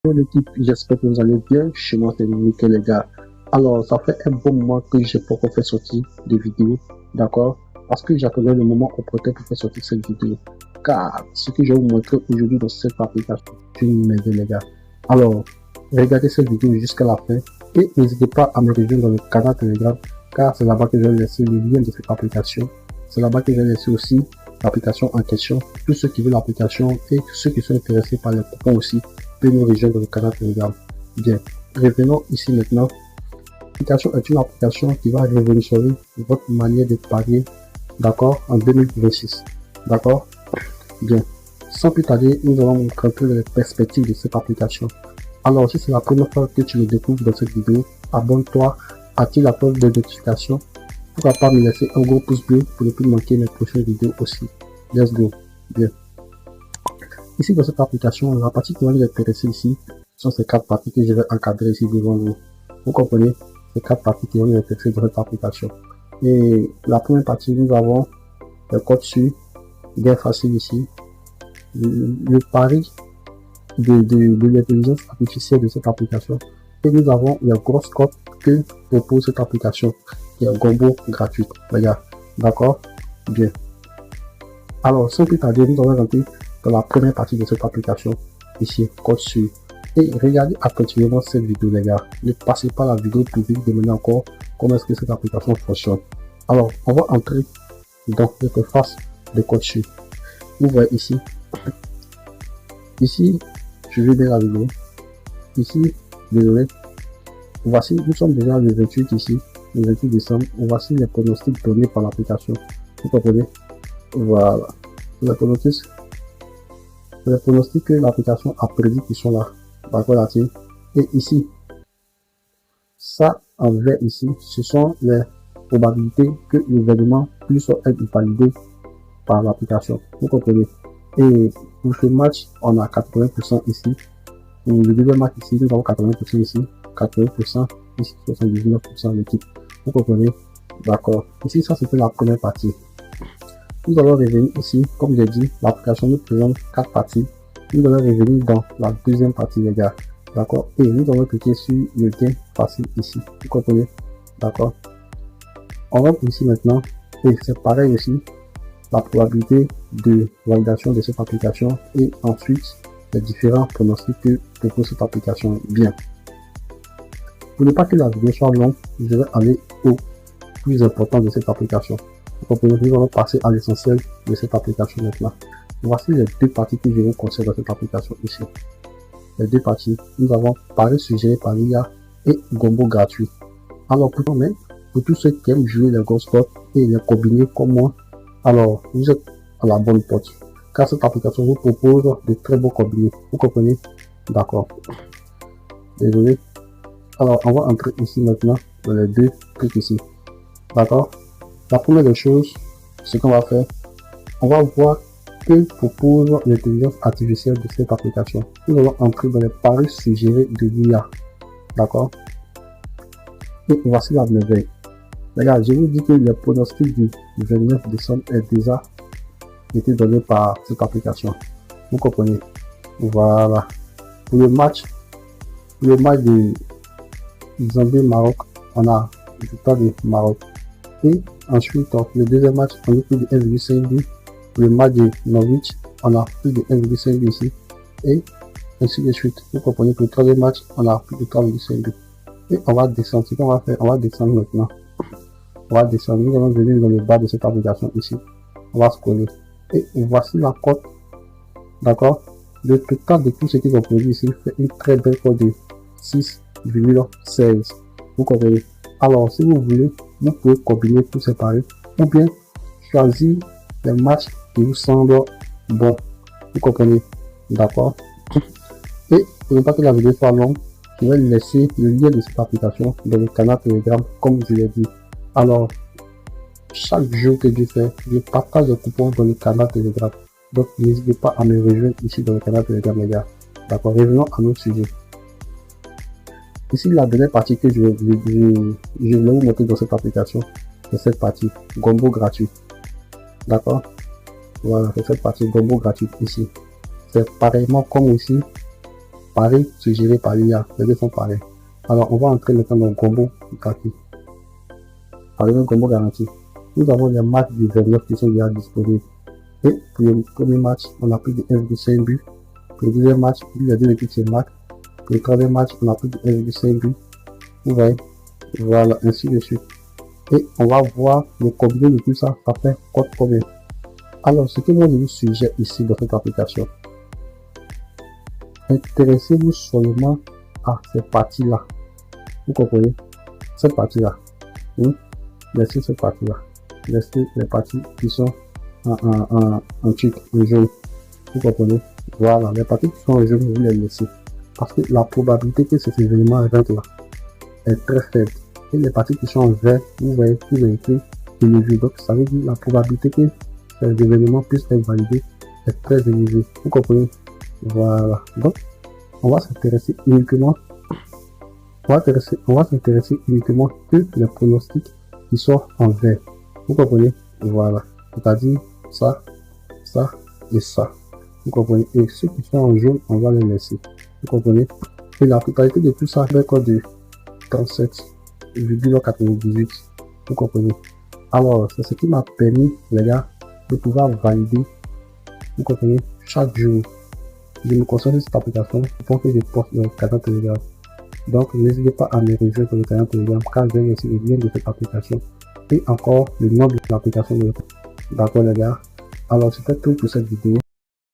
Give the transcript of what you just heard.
Bonjour l'équipe, j'espère que vous allez bien. Chez moi, c'est nickel les gars. Alors, ça fait un bon moment que j'ai pas encore fait sortir de vidéo, d'accord? Parce que j'attendais le moment opportun pour faire sortir cette vidéo. Car ce que je vais vous montrer aujourd'hui dans cette application, c'est une merveille les gars. Alors, regardez cette vidéo jusqu'à la fin et n'hésitez pas à me rejoindre dans le canal Telegram, car c'est là-bas que je vais laisser le lien de cette application. C'est là-bas que je vais laisser aussi l'application en question. Tous ceux qui veulent l'application et ceux qui sont intéressés par les coupons aussi peut nous rejoindre dans le canal Telegram. Bien, revenons ici maintenant. L'application est une application qui va révolutionner votre manière de parier, d'accord, en 2026. D'accord? Bien. Sans plus tarder, nous allons montrer un peu les perspectives de cette application. Alors, si c'est la première fois que tu me découvres dans cette vidéo, abonne-toi, active la cloche de notification. Pourquoi pas me laisser un gros pouce bleu pour ne plus manquer mes prochaines vidéos aussi. Let's go. Bien. Ici, dans cette application, la partie qui va nous intéresser ici sont ces 4 parties que je vais encadrer ici devant vous. Vous comprenez? Ces 4 parties qui vont nous intéresser dans cette application. Et la première partie, nous avons le code sur, bien facile ici, le pari de l'intelligence artificielle de cette application. Et nous avons le gros code que propose cette application, qui est un combo gratuit. Regarde, d'accord? Bien. Alors, sans plus tarder, nous allons rentrer dans la première partie de cette application, ici, code sur. Et regardez attentivement cette vidéo, les gars. Ne passez pas la vidéo pour vous demander encore comment est-ce que cette application fonctionne. Alors, on va entrer dans l'interface de code sur. Vous voyez ici. Ici, je vais bien la vidéo. Ici, désolé. Voici, nous sommes déjà le 28 ici, le 28 décembre. Voici les pronostics donnés par l'application. Vous comprenez? Voilà. Les pronostics que l'application a prédit qui sont là. D'accord là-dessus. Et ici, ça en vert ici, ce sont les probabilités que l'événement puisse être validé par l'application. Vous comprenez? Et pour ce match, on a 80% ici. Pour le deuxième match ici, nous avons 80% ici, 80%, ici 79% l'équipe. Vous comprenez? D'accord. Ici, ça c'était la première partie. Nous allons revenir ici, comme j'ai dit, l'application nous présente 4 parties. Nous allons revenir dans la deuxième partie, les gars. D'accord? Et nous allons cliquer sur le gain facile ici. Vous comprenez? D'accord? On rentre ici maintenant. Et c'est pareil aussi. La probabilité de validation de cette application. Et ensuite, les différents pronostics que propose cette application. Bien. Pour ne pas que la vidéo soit longue, je vais aller au plus important de cette application. Nous allons passer à l'essentiel de cette application maintenant. Voici les deux parties que je vous conseille dans cette application ici. Les deux parties, nous avons pari suggéré par l'IA et gombo gratuit. Alors pour tous ceux qui aiment jouer les gros sports et les combiner comme moi, alors vous êtes à la bonne porte. Car cette application vous propose de très beaux combinés. Vous comprenez? D'accord. Désolé. Alors on va entrer ici maintenant dans les deux trucs ici. D'accord? La première des choses, ce qu'on va faire, on va voir que propose l'intelligence artificielle de cette application. Nous allons entrer dans les paris suggérés de l'IA. D'accord? Et voici la merveille. Regarde, je vous dis que le pronostic du 29 décembre est déjà été donné par cette application. Vous comprenez? Voilà. Pour le match de Zambie-Maroc, on a le résultat du Maroc. Et ensuite, le deuxième match, on a plus de 1,5 but. Le match de Norwich, on a plus de 1,5 but ici. Et ainsi de suite. Vous comprenez, pour le troisième match, on a plus de 3,5 but. Et on va descendre. Ce qu'on va faire, on va descendre maintenant. On va descendre. Nous allons venir dans le bas de cette application ici. On va scroller. Et voici la cote. D'accord? Le total de tout ce qu'ils ont produit ici fait une très belle cote de 6,16. Vous comprenez? Alors, si vous voulez, vous pouvez combiner tous ces paris ou bien choisir les matchs qui vous semblent bons. Vous comprenez? D'accord? Et pour ne pas que la vidéo soit longue, je vais laisser le lien de cette application dans le canal Telegram comme je l'ai dit. Alors, chaque jour que je fais, je partage le coupon dans le canal Telegram. Donc, n'hésitez pas à me rejoindre ici dans le canal Telegram, les gars. D'accord? Revenons à notre sujet. Ici, la dernière partie que je vais vous montrer dans cette application, c'est cette partie gombo gratuit. D'accord? Voilà, c'est cette partie gombo gratuite ici. C'est pareillement comme ici. pareil, suggéré par l'IA. Les deux sont pareils. Alors, on va entrer maintenant dans le combo gratuit. Avec un combo garanti. Nous avons les matchs du 29 qui sont déjà disponibles. Et pour le premier match, on a plus de 1,5 but. Pour le deuxième match, il y a deux équipes se marquent. Pour le troisième match, on a plus de 1,5 but. Vous voyez, voilà, ainsi de suite. Et on va voir le combien de tout ça, ça fait combien. Alors, ce que moi je vous suggère ici dans cette application, intéressez-vous seulement à ces parties-là. Vous comprenez? Cette partie-là. Oui? Laissez cette partie-là. Laissez les parties qui sont en truc, en jaune. Vous comprenez? Voilà, les parties qui sont en jaune, vous les laissez. Parce que la probabilité que cet événement rentre là est très faible. Et les parties qui sont en vert, vous voyez, vous avez écrit élevé. Donc, ça veut dire la probabilité que ces événements puissent être validés est très élevée. Vous comprenez? Voilà. Donc, on va s'intéresser uniquement, uniquement que les pronostics qui sont en vert. Vous comprenez? Voilà. C'est-à-dire ça, ça et ça. Vous comprenez? Et ceux qui sont en jaune, on va les laisser. Vous comprenez? Et la totalité de tout ça fait quoi de 37,98. Vous comprenez? Alors, c'est ce qui m'a permis, les gars, de pouvoir valider, vous comprenez, chaque jour. Je me concentre sur cette application pour que je poste dans le canal Telegram. Donc, n'hésitez pas à me rejoindre sur le canal Telegram car je vais laisser le lien de cette application et encore le nom de l'application. D'accord, les gars? Alors, c'était tout pour cette vidéo.